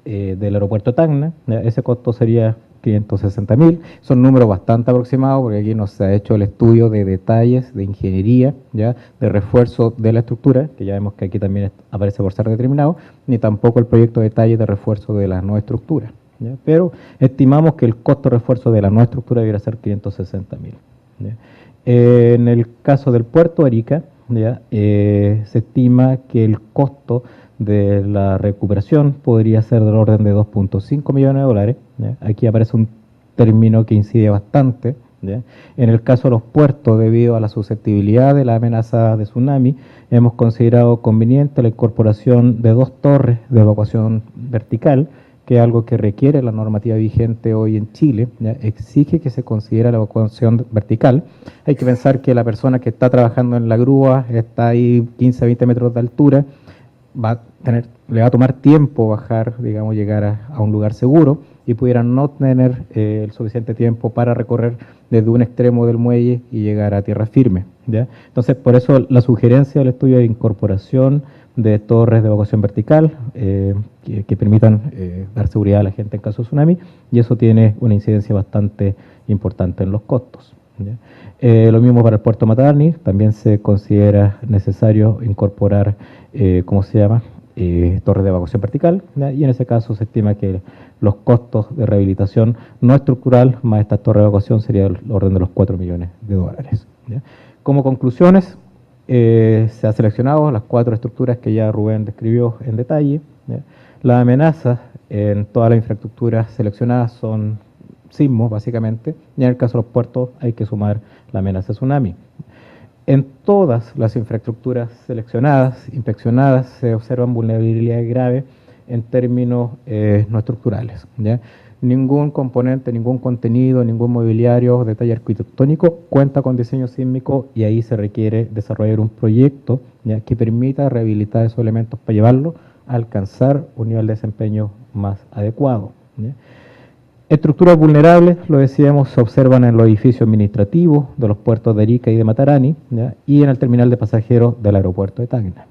aeropuerto Tacna, ¿ya? Ese costo sería 560.000, son números bastante aproximados porque aquí no se ha hecho el estudio de detalles de ingeniería, ¿ya? De refuerzo de la estructura, que ya vemos que aquí también aparece por ser determinado, ni tampoco el proyecto de detalle de refuerzo de la nueva estructura, ¿ya? Pero estimamos que el costo de refuerzo de la nueva estructura debería ser 560.000, ¿ya? En el caso del puerto de Arica, ¿ya? Se estima que el costo de la recuperación podría ser del orden de $2.5 millones, ¿ya? Aquí aparece un término que incide bastante, ¿ya? En el caso de los puertos, debido a la susceptibilidad de la amenaza de tsunami, hemos considerado conveniente la incorporación de 2 torres de evacuación vertical, que es algo que requiere la normativa vigente hoy en Chile, ¿ya? Exige que se considere la evacuación vertical. Hay que pensar que la persona que está trabajando en la grúa está ahí 15 a 20 metros de altura, le va a tomar tiempo bajar, digamos, llegar a un lugar seguro, y pudieran no tener el suficiente tiempo para recorrer desde un extremo del muelle y llegar a tierra firme, ¿ya? Entonces, por eso la sugerencia del estudio de incorporación de torres de evacuación vertical que permitan dar seguridad a la gente en caso de tsunami, y eso tiene una incidencia bastante importante en los costos, ¿ya? Lo mismo para el puerto Matarani, también se considera necesario incorporar, torres de evacuación vertical, ¿ya? Y en ese caso se estima que los costos de rehabilitación no estructural más esta torre de evacuación sería el orden de los 4 millones de dólares. ¿Ya? Como conclusiones, se han seleccionado las 4 estructuras que ya Rubén describió en detalle. ¿Ya? Las amenazas en todas las infraestructuras seleccionadas son sismos, básicamente, y en el caso de los puertos hay que sumar la amenaza de tsunami. En todas las infraestructuras seleccionadas, inspeccionadas, se observan vulnerabilidades graves en términos no estructurales. ¿Ya? Ningún componente, ningún contenido, ningún mobiliario, detalle arquitectónico cuenta con diseño sísmico y ahí se requiere desarrollar un proyecto, ¿ya?, que permita rehabilitar esos elementos para llevarlo a alcanzar un nivel de desempeño más adecuado. ¿Ya? Estructuras vulnerables, lo decíamos, se observan en los edificios administrativos de los puertos de Arica y de Matarani, ¿ya?, y en el terminal de pasajeros del aeropuerto de Tacna.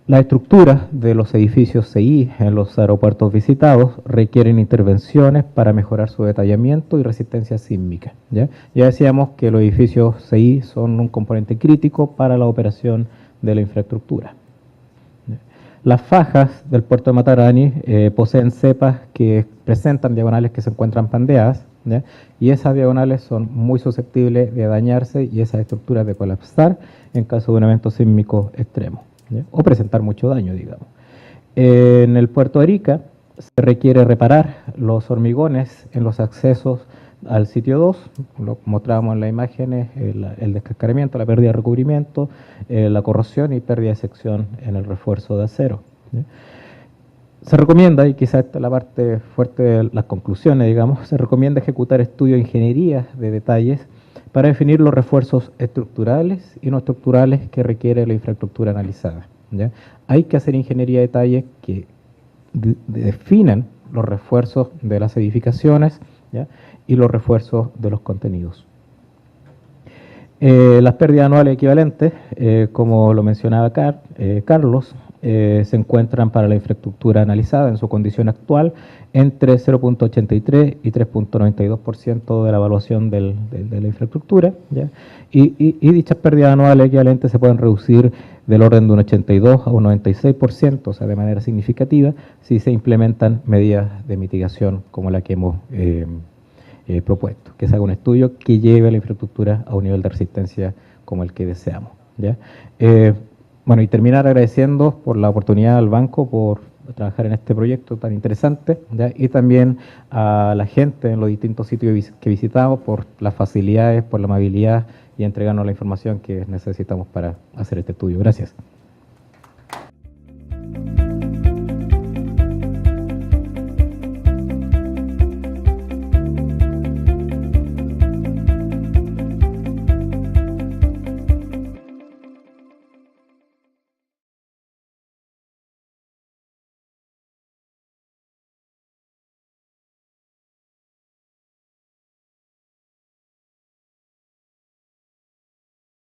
Las estructuras de los edificios CI en los aeropuertos visitados requieren intervenciones para mejorar su detallamiento y resistencia sísmica. Ya decíamos que los edificios CI son un componente crítico para la operación de la infraestructura. Las fajas del puerto de Matarani poseen cepas que presentan diagonales que se encuentran pandeadas, ¿ya?, y esas diagonales son muy susceptibles de dañarse y esas estructuras de colapsar en caso de un evento sísmico extremo, ¿ya?, o presentar mucho daño, digamos. En el puerto de Arica se requiere reparar los hormigones en los accesos al sitio 2, lo mostrábamos en las imágenes, el descascaramiento, la pérdida de recubrimiento, la corrosión y pérdida de sección en el refuerzo de acero. ¿Sí? Se recomienda, y quizás esta es la parte fuerte de las conclusiones, digamos, se recomienda ejecutar estudios de ingeniería de detalles para definir los refuerzos estructurales y no estructurales que requiere la infraestructura analizada. ¿Ya? Hay que hacer ingeniería de detalles que definan los refuerzos de las edificaciones, ¿ya?, y los refuerzos de los contenidos. Las pérdidas anuales equivalentes, como lo mencionaba Carlos, se encuentran para la infraestructura analizada en su condición actual entre 0.83 y 3.92% de la evaluación de la infraestructura, ¿ya? Y dichas pérdidas anuales equivalentes se pueden reducir del orden de un 82 a un 96%, o sea, de manera significativa, si se implementan medidas de mitigación como la que hemos propuesto, que se haga un estudio que lleve a la infraestructura a un nivel de resistencia como el que deseamos. ¿Ya? Bueno, y terminar agradeciendo por la oportunidad al banco por trabajar en este proyecto tan interesante, ¿ya?, y también a la gente en los distintos sitios que visitamos por las facilidades, por la amabilidad y entregarnos la información que necesitamos para hacer este estudio. Gracias.